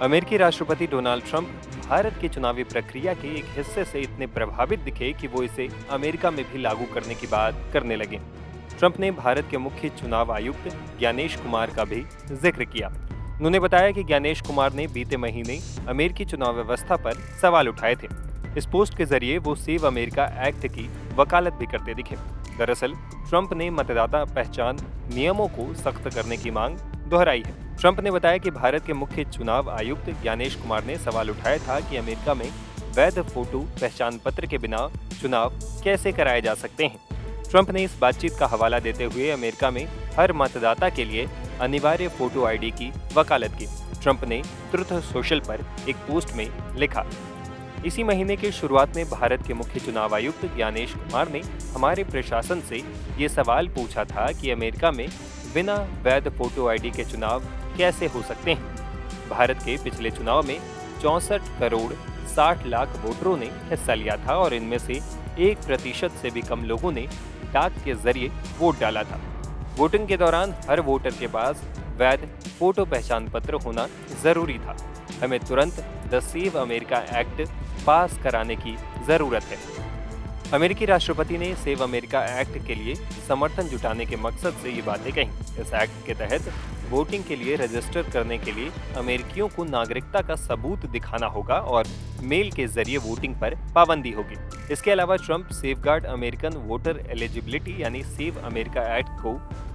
अमेरिकी राष्ट्रपति Donald Trump Bharat की चुनावी प्रक्रिया के एक हिस्से से इतने प्रभावित दिखे कि वो इसे अमेरिका में भी लागू करने की बात करने लगे। ट्रंप ने भारत के मुख्य चुनाव आयुक्त ज्ञानेश कुमार का भी जिक्र किया। उन्होंने बताया कि ज्ञानेश कुमार ने बीते महीने अमेरिकी चुनाव व्यवस्था पर सवाल उठाए थे। इस पोस्ट के जरिए वो सेव अमेरिका एक्ट की वकालत भी करते दिखे। दरअसल ट्रंप ने मतदाता पहचान नियमों को सख्त करने की मांग दोहराई है। ट्रंप ने बताया कि भारत के मुख्य चुनाव आयुक्त ज्ञानेश कुमार ने सवाल उठाया था कि अमेरिका में वैध फोटो पहचान पत्र के बिना चुनाव कैसे कराए जा सकते हैं। ट्रंप ने इस बातचीत का हवाला देते हुए अमेरिका में हर मतदाता के लिए अनिवार्य फोटो आईडी की वकालत की। ट्रंप ने ट्रुथ सोशल पर एक पोस्ट में लिखा, इसी महीने की शुरुआत में भारत के मुख्य चुनाव आयुक्त ज्ञानेश कुमार ने हमारे प्रशासन से ये सवाल पूछा था कि अमेरिका में बिना वैध फोटो आईडी के चुनाव कैसे हो सकते हैं। भारत के पिछले चुनाव में 64 करोड़ 60 लाख वोटरों ने हिस्सा लिया था और इनमें से 1% से भी कम लोगों ने डाक के जरिए वोट डाला था। वोटिंग के दौरान हर वोटर के पास वैध फोटो पहचान पत्र होना जरूरी था। हमें तुरंत द सेव अमेरिका एक्ट पास कराने की जरूरत है। अमेरिकी राष्ट्रपति ने सेव अमेरिका एक्ट के लिए समर्थन जुटाने के मकसद से ये बातें कहीं। इस एक्ट के तहत वोटिंग के लिए रजिस्टर करने के लिए अमेरिकियों को नागरिकता का सबूत दिखाना होगा और मेल के जरिए वोटिंग पर पाबंदी होगी। इसके अलावा Trump safeguard American voter eligibility यानी सेव अमेरिका एक्ट को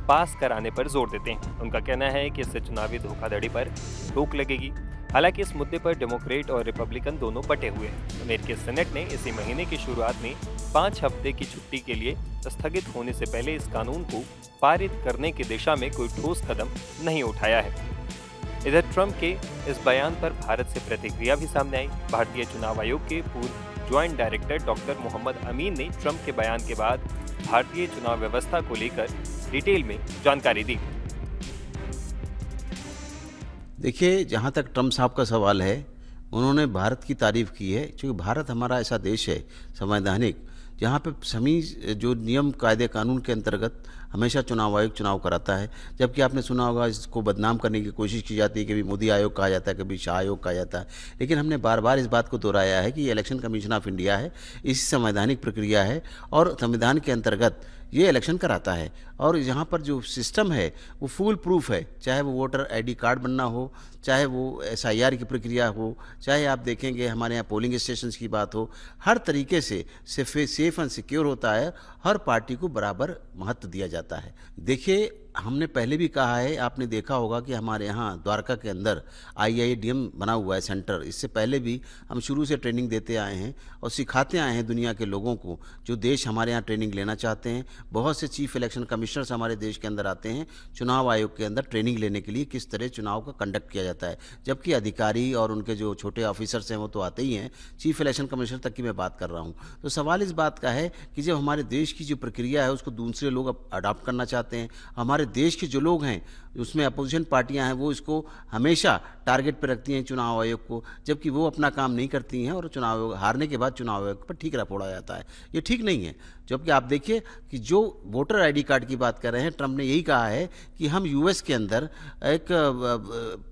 पास कराने पर जोर देते हैं। उनका कहना है कि इससे चुनावी धोखाधड़ी पर रोक लगेगी। हालांकि इस मुद्दे पर डेमोक्रेट और रिपब्लिकन दोनों बटे हुए हैं। अमेरिकी सेनेट ने इसी महीने की शुरुआत में 5 हफ्ते की छुट्टी के लिए स्थगित होने से पहले इस कानून को पारित करने की दिशा में कोई ठोस कदम नहीं उठाया है। इधर ट्रंप के इस बयान पर भारत से प्रतिक्रिया भी सामने आई। भारतीय चुनाव आयोग के पूर्व ज्वाइंट डायरेक्टर डॉक्टर मोहम्मद अमीन ने ट्रंप के बयान के बाद भारतीय चुनाव व्यवस्था को लेकर डिटेल में जानकारी दी। देखिए, जहाँ तक ट्रंप साहब का सवाल है, उन्होंने भारत की तारीफ़ की है, क्योंकि भारत हमारा ऐसा देश है संवैधानिक, जहाँ पे सभी जो नियम कायदे कानून के अंतर्गत हमेशा चुनाव आयोग चुनाव कराता है। जबकि आपने सुना होगा इसको बदनाम करने की कोशिश की जाती है, कभी मोदी आयोग कहा जाता है, कभी शाह आयोग कहा जाता है। लेकिन हमने बार बार इस बात को दोहराया है कि ये इलेक्शन कमीशन ऑफ इंडिया है, इसी संवैधानिक प्रक्रिया है और संविधान के अंतर्गत ये इलेक्शन कराता है। और यहाँ पर जो सिस्टम है वो फुल प्रूफ है, चाहे वो वोटर आईडी कार्ड बनना हो, चाहे वो एसआईआर की प्रक्रिया हो, चाहे आप देखेंगे हमारे यहाँ पोलिंग स्टेशंस की बात हो, हर तरीके से सेफ एंड सिक्योर होता है। हर पार्टी को बराबर महत्व दिया जाता है। देखिए, हमने पहले भी कहा है, आपने देखा होगा कि हमारे यहाँ द्वारका के अंदर IIDM बना हुआ है सेंटर। इससे पहले भी हम शुरू से ट्रेनिंग देते आए हैं और सिखाते आए हैं दुनिया के लोगों को जो देश हमारे यहाँ ट्रेनिंग लेना चाहते हैं। बहुत से चीफ इलेक्शन कमिश्नर्स हमारे देश के अंदर आते हैं चुनाव आयोग के अंदर ट्रेनिंग लेने के लिए, किस तरह चुनाव का कंडक्ट किया जाता है। जबकि अधिकारी और उनके जो छोटे ऑफिसर्स हैं वो तो आते ही हैं, चीफ इलेक्शन कमिश्नर तक की मैं बात कर रहा हूँ। तो सवाल इस बात का है कि जब हमारे देश की जो प्रक्रिया है उसको दूसरे लोग अडॉप्ट करना चाहते हैं, हमारे देश के जो लोग हैं उसमें अपोजिशन पार्टियां हैं वो इसको हमेशा टारगेट पर रखती हैं चुनाव आयोग को, जबकि वो अपना काम नहीं करती हैं और चुनाव आयोग हारने के बाद चुनाव आयोग पर ठीकरा फोड़ा जाता है। ये ठीक नहीं है। जबकि आप देखिए कि जो वोटर आईडी कार्ड की बात कर रहे हैं, ट्रंप ने यही कहा है कि हम यूएस के अंदर एक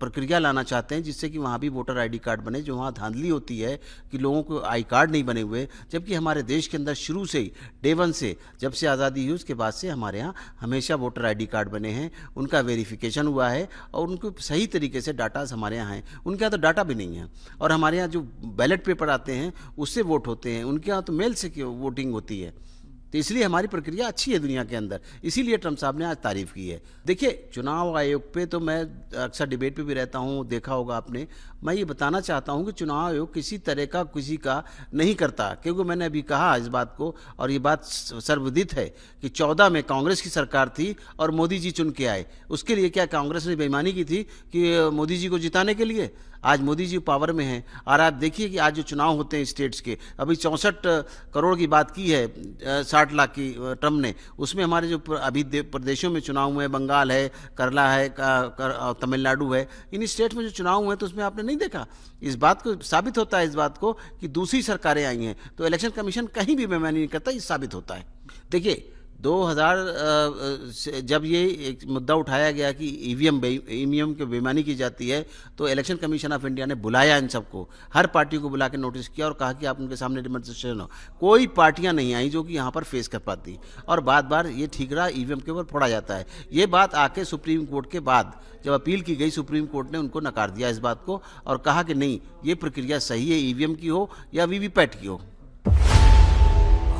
प्रक्रिया लाना चाहते हैं जिससे कि वहाँ भी वोटर आईडी कार्ड बने। जो वहाँ धांधली होती है कि लोगों को आई कार्ड नहीं बने हुए, जबकि हमारे देश के अंदर शुरू से ही डे वन से जब से आज़ादी हुई उसके बाद से हमारे यहाँ हमेशा वोटर आईडी कार्ड बने हैं, उनका वेरिफिकेशन हुआ है और उनको सही तरीके से डाटाज हमारे यहाँ हैं। उनके यहाँ तो डाटा भी नहीं है। और हमारे यहाँ जो बैलेट पेपर आते हैं उससे वोट होते हैं, उनके यहाँ तो मेल से वोटिंग होती है। तो इसलिए हमारी प्रक्रिया अच्छी है दुनिया के अंदर, इसीलिए ट्रंप साहब ने आज तारीफ की है। देखिए, चुनाव आयोग पे तो मैं अक्सर डिबेट पे भी रहता हूँ, देखा होगा आपने। मैं ये बताना चाहता हूँ कि चुनाव आयोग किसी तरह का किसी का नहीं करता, क्योंकि मैंने अभी कहा इस बात को और ये बात सर्वविदित है कि 14 में कांग्रेस की सरकार थी और मोदी जी चुन के आए। उसके लिए क्या कांग्रेस ने बेईमानी की थी कि मोदी जी को जिताने के लिए? आज मोदी जी पावर में हैं और आप देखिए कि आज जो चुनाव होते हैं स्टेट्स के, अभी 64 करोड़ की बात की है 60 लाख की ट्रंप ने, उसमें हमारे जो अभी प्रदेशों में चुनाव हुए हैं, बंगाल है, केरला है, तमिलनाडु है, इन स्टेट्स में जो चुनाव हुए हैं तो उसमें आपने नहीं देखा। इस बात को साबित होता है इस बात को कि दूसरी सरकारें आई हैं तो इलेक्शन कमीशन कहीं भी बेईमानी नहीं करता, ये साबित होता है। देखिए, जब ये एक मुद्दा उठाया गया कि ईवीएम की बेईमानी की जाती है, तो इलेक्शन कमीशन ऑफ इंडिया ने बुलाया इन सबको, हर पार्टी को बुला के नोटिस किया और कहा कि आप उनके सामने डेमोन्स्ट्रेशन हो। कोई पार्टियां नहीं आई जो कि यहाँ पर फेस कर पाती, और बार बार ये ठीक रहा, ईवीएम के ऊपर फोड़ा जाता है। ये बात आके सुप्रीम कोर्ट के बाद जब अपील की गई, सुप्रीम कोर्ट ने उनको नकार दिया इस बात को और कहा कि नहीं, ये प्रक्रिया सही है, ईवीएम की हो या वीवीपैट की हो।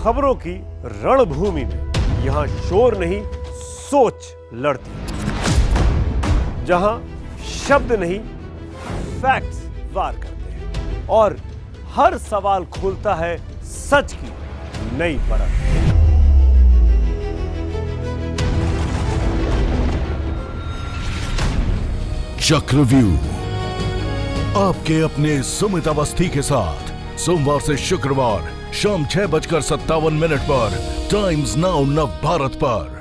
खबरों की रणभूमि में यहां शोर नहीं, सोच लड़ती है। जहां शब्द नहीं, फैक्ट्स वार करते हैं और हर सवाल खोलता है सच की नई परत। चक्रव्यूह आपके अपने सुमित अवस्थी के साथ सोमवार से शुक्रवार शाम 6:57 पर टाइम्स नाउ नव भारत पर।